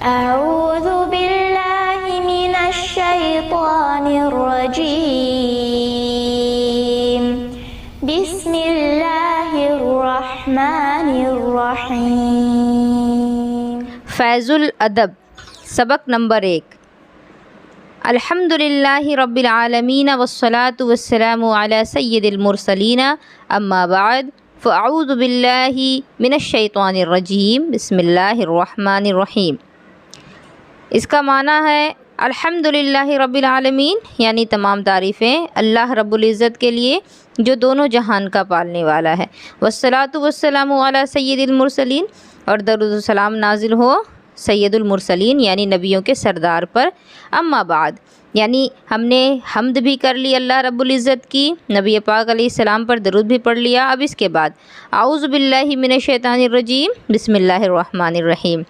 أعوذ بالله من الشيطان الرجيم بسم الله الرحمن الرحيم۔ فیض الادب سبق نمبر 1۔ الحمدللہ رب العالمین والصلاة والسلام علی سید المرسلین، اما بعد فاعوذ باللہ من الشیطان الرجیم بسم اللہ الرحمن الرحیم۔ اس کا معنی ہے الحمدللہ رب العالمین، یعنی تمام تعریفیں اللہ رب العزت کے لیے جو دونوں جہان کا پالنے والا ہے، والصلاۃ والسلام علی سید المرسلین، اور درود و سلام نازل ہو سید المرسلین یعنی نبیوں کے سردار پر۔ اما بعد یعنی ہم نے حمد بھی کر لی اللہ رب العزت کی، نبی پاک علیہ السلام پر درود بھی پڑھ لیا۔ اب اس کے بعد اعوذ باللہ من الشیطان الرجیم بسم اللہ الرحمن الرحیم۔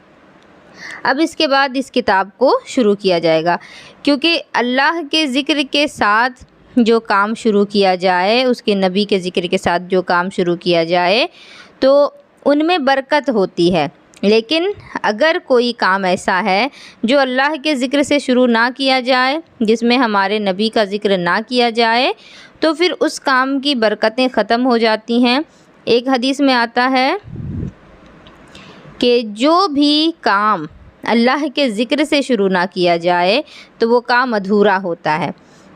اب اس کے بعد اس کتاب کو شروع کیا جائے گا، کیونکہ اللہ کے ذکر کے ساتھ جو کام شروع کیا جائے، اس کے نبی کے ذکر کے ساتھ جو کام شروع کیا جائے تو ان میں برکت ہوتی ہے، لیکن اگر کوئی کام ایسا ہے جو اللہ کے ذکر سے شروع نہ کیا جائے، جس میں ہمارے نبی کا ذکر نہ کیا جائے، تو پھر اس کام کی برکتیں ختم ہو جاتی ہیں۔ ایک حدیث میں آتا ہے کہ جو بھی کام اللہ کے ذکر سے شروع نہ کیا جائے تو وہ کام ادھورا ہوتا ہے۔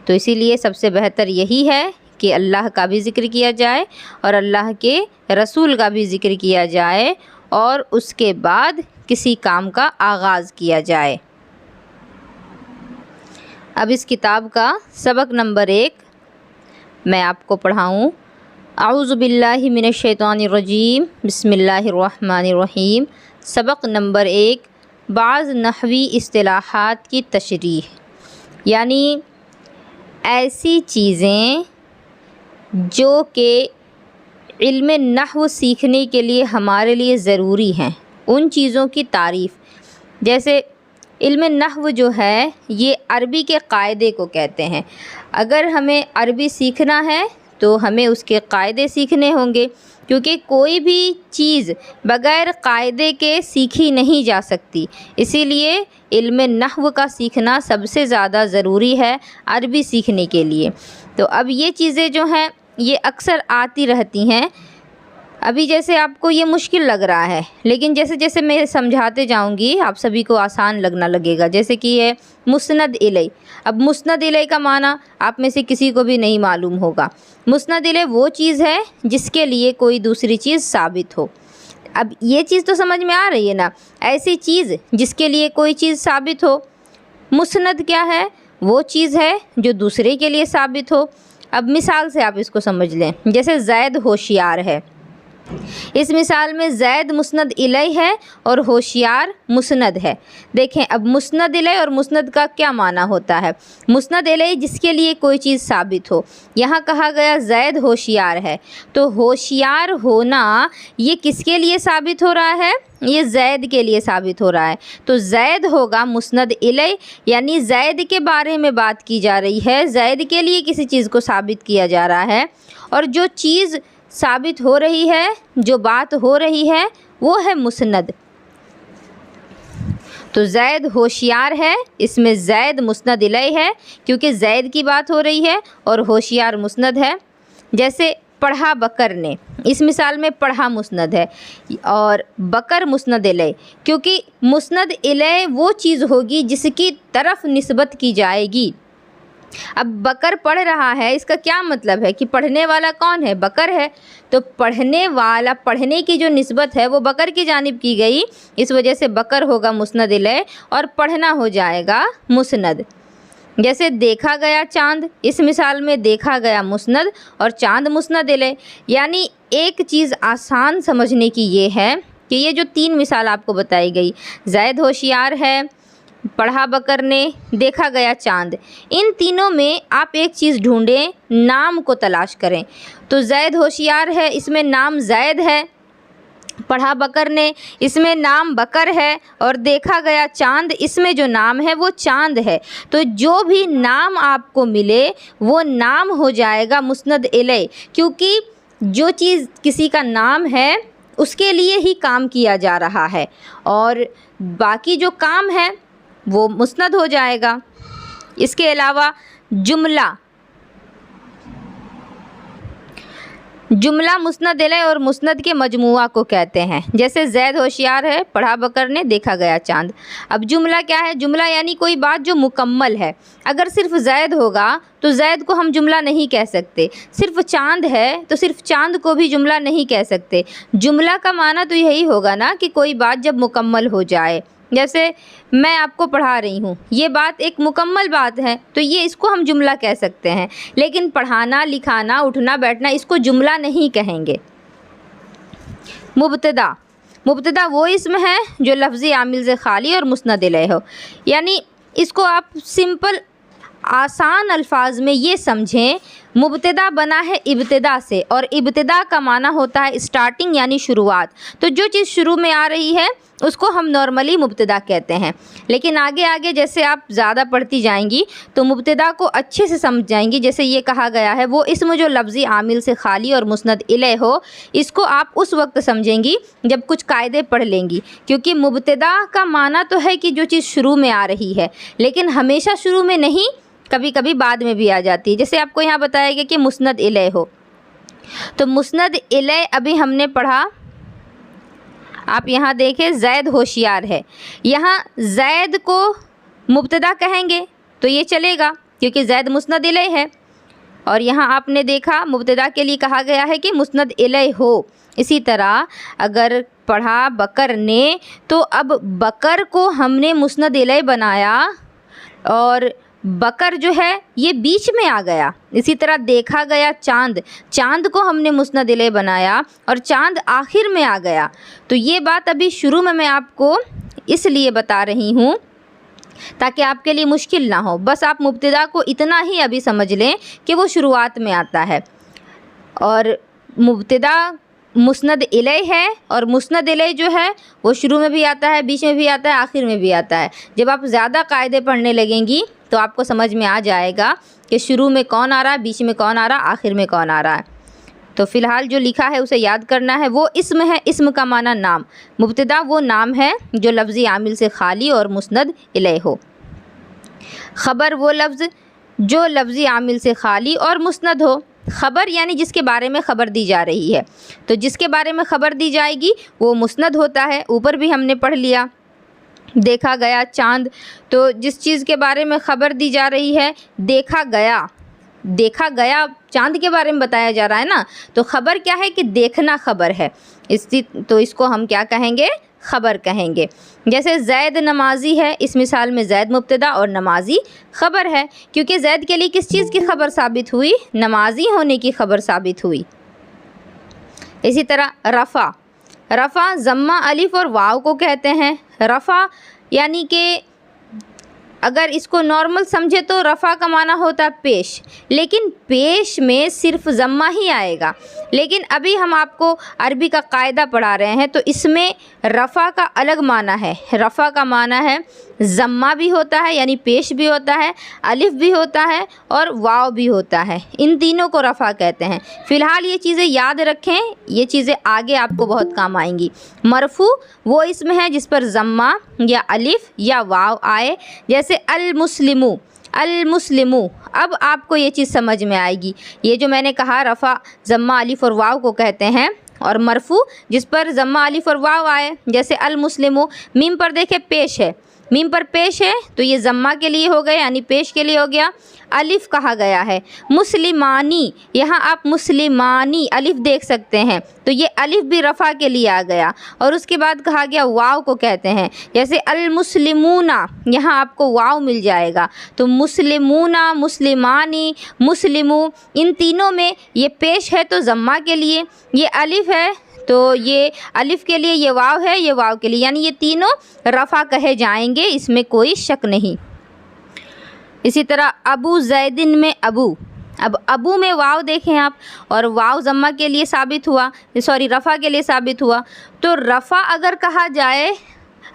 تو اسی لیے سب سے بہتر یہی ہے کہ اللہ کا بھی ذکر کیا جائے اور اللہ کے رسول کا بھی ذکر کیا جائے، اور اس کے بعد کسی کام کا آغاز کیا جائے۔ اب اس کتاب کا سبق نمبر 1 میں آپ کو پڑھاؤں۔ اعوذ باللہ من الشیطان الرجیم بسم اللہ الرحمن الرحیم۔ سبق نمبر 1، بعض نحوی اصطلاحات کی تشریح، یعنی ایسی چیزیں جو کہ علم نحو سیکھنے کے لیے ہمارے لیے ضروری ہیں، ان چیزوں کی تعریف۔ جیسے علم نحو جو ہے یہ عربی کے قاعدے کو کہتے ہیں۔ اگر ہمیں عربی سیکھنا ہے تو ہمیں اس کے قاعدے سیکھنے ہوں گے، کیونکہ کوئی بھی چیز بغیر قاعدے کے سیکھی نہیں جا سکتی، اسی لیے علم نحو کا سیکھنا سب سے زیادہ ضروری ہے عربی سیکھنے کے لیے۔ تو اب یہ چیزیں جو ہیں یہ اکثر آتی رہتی ہیں۔ ابھی جیسے آپ کو یہ مشکل لگ رہا ہے، لیکن جیسے جیسے میں سمجھاتے جاؤں گی آپ سبھی کو آسان لگنا لگے گا۔ جیسے کہ یہ مسند الیہ، اب مسند الیہ کا معنی آپ میں سے کسی کو بھی نہیں معلوم ہوگا۔ مسند الیہ وہ چیز ہے جس کے لیے کوئی دوسری چیز ثابت ہو۔ اب یہ چیز تو سمجھ میں آ رہی ہے نا، ایسی چیز جس کے لیے کوئی چیز ثابت ہو۔ مسند کیا ہے؟ وہ چیز ہے جو دوسرے کے لیے ثابت ہو۔ اب مثال سے آپ اس کو سمجھ لیں، جیسے زید ہوشیار ہے، اس مثال میں زید مسند الیہ ہے اور ہوشیار مسند ہے۔ دیکھیں اب مسند الیہ اور مسند کا کیا معنی ہوتا ہے؟ مسند الیہ جس کے لیے کوئی چیز ثابت ہو، یہاں کہا گیا زید ہوشیار ہے، تو ہوشیار ہونا یہ کس کے لیے ثابت ہو رہا ہے؟ یہ زید کے لیے ثابت ہو رہا ہے، تو زید ہوگا مسند الیہ، یعنی زید کے بارے میں بات کی جا رہی ہے، زید کے لیے کسی چیز کو ثابت کیا جا رہا ہے، اور جو چیز ثابت ہو رہی ہے، جو بات ہو رہی ہے، وہ ہے مسند۔ تو زید ہوشیار ہے، اس میں زید مسند الیہ ہے کیونکہ زید کی بات ہو رہی ہے، اور ہوشیار مسند ہے۔ جیسے پڑھا بکر نے، اس مثال میں پڑھا مسند ہے اور بکر مسند الیہ، کیونکہ مسند الیہ وہ چیز ہوگی جس کی طرف نسبت کی جائے گی۔ اب بکر پڑھ رہا ہے، اس کا کیا مطلب ہے کہ پڑھنے والا کون ہے؟ بکر ہے، تو پڑھنے والا، پڑھنے کی جو نسبت ہے وہ بکر کی جانب کی گئی، اس وجہ سے بکر ہوگا مسند الیہ اور پڑھنا ہو جائے گا مسند۔ جیسے دیکھا گیا چاند، اس مثال میں دیکھا گیا مسند اور چاند مسند الیہ۔ یعنی ایک چیز آسان سمجھنے کی یہ ہے کہ یہ جو 3 مثال آپ کو بتائی گئی، زید ہوشیار ہے، پڑھا بکر نے، دیکھا گیا چاند، ان تینوں میں آپ ایک چیز ڈھونڈیں، نام کو تلاش کریں۔ تو زید ہوشیار ہے، اس میں نام زید ہے، پڑھا بکر نے، اس میں نام بکر ہے، اور دیکھا گیا چاند، اس میں جو نام ہے وہ چاند ہے۔ تو جو بھی نام آپ کو ملے وہ نام ہو جائے گا مسند الیہ، کیونکہ جو چیز کسی کا نام ہے اس کے لیے ہی کام کیا جا رہا ہے، اور باقی جو کام ہے وہ مسند ہو جائے گا۔ اس کے علاوہ جملہ مسند الیہ اور مسند کے مجموعہ کو کہتے ہیں۔ جیسے زید ہوشیار ہے، پڑھا بکر نے، دیکھا گیا چاند۔ اب جملہ کیا ہے؟ جملہ یعنی کوئی بات جو مکمل ہے۔ اگر صرف زید ہوگا تو زید کو ہم جملہ نہیں کہہ سکتے، صرف چاند ہے تو صرف چاند کو بھی جملہ نہیں کہہ سکتے۔ جملہ کا معنی تو یہی ہوگا نا کہ کوئی بات جب مکمل ہو جائے۔ جیسے میں آپ کو پڑھا رہی ہوں، یہ بات ایک مکمل بات ہے تو یہ اس کو ہم جملہ کہہ سکتے ہیں، لیکن پڑھانا، لکھانا، اٹھنا بیٹھنا اس کو جملہ نہیں کہیں گے۔ مبتدا وہ اسم ہے جو لفظی عامل سے خالی اور مسند الیہ ہو، یعنی اس کو آپ سمپل آسان الفاظ میں یہ سمجھیں، مبتدا بنا ہے ابتدا سے، اور ابتدا کا معنی ہوتا ہے اسٹارٹنگ یعنی شروعات۔ تو جو چیز شروع میں آ رہی ہے اس کو ہم نارملی مبتدا کہتے ہیں، لیکن آگے جیسے آپ زیادہ پڑھتی جائیں گی تو مبتدا کو اچھے سے سمجھ جائیں گی۔ جیسے یہ کہا گیا ہے وہ اسم جو لفظی عامل سے خالی اور مسند الیہ ہو، اس کو آپ اس وقت سمجھیں گی جب کچھ قاعدے پڑھ لیں گی، کیونکہ مبتدا کا معنی تو ہے کہ جو چیز شروع میں آ رہی ہے، لیکن ہمیشہ شروع میں نہیں، کبھی کبھی بعد میں بھی آ جاتی ہے۔ جیسے آپ کو یہاں بتایا گیا کہ مسند الیہ ہو، تو مسند الیہ ابھی ہم نے پڑھا، آپ یہاں دیکھیں زید ہوشیار ہے، یہاں زید کو مبتدا کہیں گے تو یہ چلے گا کیونکہ زید مسند الیہ ہے، اور یہاں آپ نے دیکھا مبتدا کے لیے کہا گیا ہے کہ مسند الیہ ہو۔ اسی طرح اگر پڑھا بکر نے تو اب بکر کو ہم نے مسند الیہ بنایا اور بکر جو ہے یہ بیچ میں آ گیا۔ اسی طرح دیکھا گیا چاند کو ہم نے مسند الیہ بنایا اور چاند آخر میں آ گیا۔ تو یہ بات ابھی شروع میں آپ کو اس لیے بتا رہی ہوں تاکہ آپ کے لیے مشکل نہ ہو، بس آپ مبتدا کو اتنا ہی ابھی سمجھ لیں کہ وہ شروعات میں آتا ہے، اور مبتدا مسند الیہ ہے، اور مسند الیہ جو ہے وہ شروع میں بھی آتا ہے، بیچ میں بھی آتا ہے، آخر میں بھی آتا ہے۔ جب آپ زیادہ قاعدے پڑھنے لگیں گی تو آپ کو سمجھ میں آ جائے گا کہ شروع میں کون آ رہا ہے، بیچ میں کون آ رہا ہے، آخر میں کون آ رہا ہے۔ تو فی الحال جو لکھا ہے اسے یاد کرنا ہے۔ وہ اسم ہے، اسم کا معنی نام، مبتدا وہ نام ہے جو لفظی عامل سے خالی اور مسند الیہ ہو۔ خبر وہ لفظ جو لفظی عامل سے خالی اور مسند ہو۔ خبر یعنی جس کے بارے میں خبر دی جا رہی ہے، تو جس کے بارے میں خبر دی جائے گی وہ مسند ہوتا ہے۔ اوپر بھی ہم نے پڑھ لیا، دیکھا گیا چاند، تو جس چیز کے بارے میں خبر دی جا رہی ہے، دیکھا گیا چاند کے بارے میں بتایا جا رہا ہے نا، تو خبر کیا ہے کہ دیکھنا خبر ہے، تو اس کو ہم کیا کہیں گے؟ خبر کہیں گے۔ جیسے زید نمازی ہے، اس مثال میں زید مبتدا اور نمازی خبر ہے، کیونکہ زید کے لیے کس چیز کی خبر ثابت ہوئی؟ نمازی ہونے کی خبر ثابت ہوئی۔ اسی طرح رفع ضمہ الف اور واو کو کہتے ہیں۔ رفع یعنی کہ اگر اس کو نارمل سمجھے تو رفع کا معنی ہوتا ہے پیش، لیکن پیش میں صرف ضمہ ہی آئے گا، لیکن ابھی ہم آپ کو عربی کا قاعدہ پڑھا رہے ہیں تو اس میں رفع کا الگ معنی ہے۔ رفع کا معنی ہے ضمہ بھی ہوتا ہے یعنی پیش بھی ہوتا ہے، الف بھی ہوتا ہے اور واو بھی ہوتا ہے، ان تینوں کو رفع کہتے ہیں۔ فی الحال یہ چیزیں یاد رکھیں، یہ چیزیں آگے آپ کو بہت کام آئیں گی۔ مرفوع وہ اسم ہے جس پر ضمہ یا الف یا واو آئے، جیسے المسلم۔ اب آپ کو یہ چیز سمجھ میں آئے گی، یہ جو میں نے کہا رفع ضمہ الف اور واو کو کہتے ہیں، اور مرفوع جس پر ضمہ الف اور واو آئے، جیسے المسلم۔ میم پر دیکھیں پیش ہے، میم پر پیش ہے تو یہ ضمہ کے لیے ہو گیا یعنی پیش کے لیے ہو گیا۔ الف کہا گیا ہے مسلمانی، یہاں آپ مسلمانی الف دیکھ سکتے ہیں تو یہ الف بھی رفع کے لیے آ گیا، اور اس کے بعد کہا گیا واو کو کہتے ہیں، جیسے المسلمون، یہاں آپ کو واو مل جائے گا، تو مسلمون، مسلمانی، مسلمو، ان تینوں میں یہ پیش ہے تو ضمہ کے لیے، یہ الف ہے تو یہ الف کے لیے، یہ واو ہے یہ واو کے لیے، یعنی یہ تینوں رفع کہے جائیں گے، اس میں کوئی شک نہیں۔ اسی طرح ابو زیدن میں اب ابو میں واو دیکھیں آپ، اور واو ضمہ کے لیے ثابت ہوا، رفع کے لیے ثابت ہوا، تو رفع اگر کہا جائے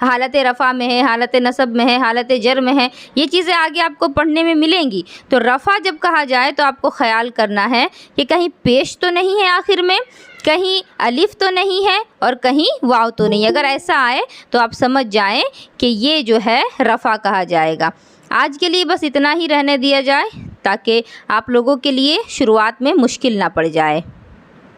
حالت رفع میں ہے، حالت نصب میں ہے، حالت جر میں ہے، یہ چیزیں آگے آپ کو پڑھنے میں ملیں گی۔ تو رفع جب کہا جائے تو آپ کو خیال کرنا ہے کہ کہیں پیش تو نہیں ہے آخر میں، کہیں الف تو نہیں ہے اور کہیں واو تو نہیں ہے۔ اگر ایسا آئے تو آپ سمجھ جائیں کہ یہ جو ہے رفع کہا جائے گا۔ آج کے لیے بس اتنا ہی رہنے دیا جائے تاکہ آپ لوگوں کے لیے شروعات میں مشکل نہ پڑ جائے۔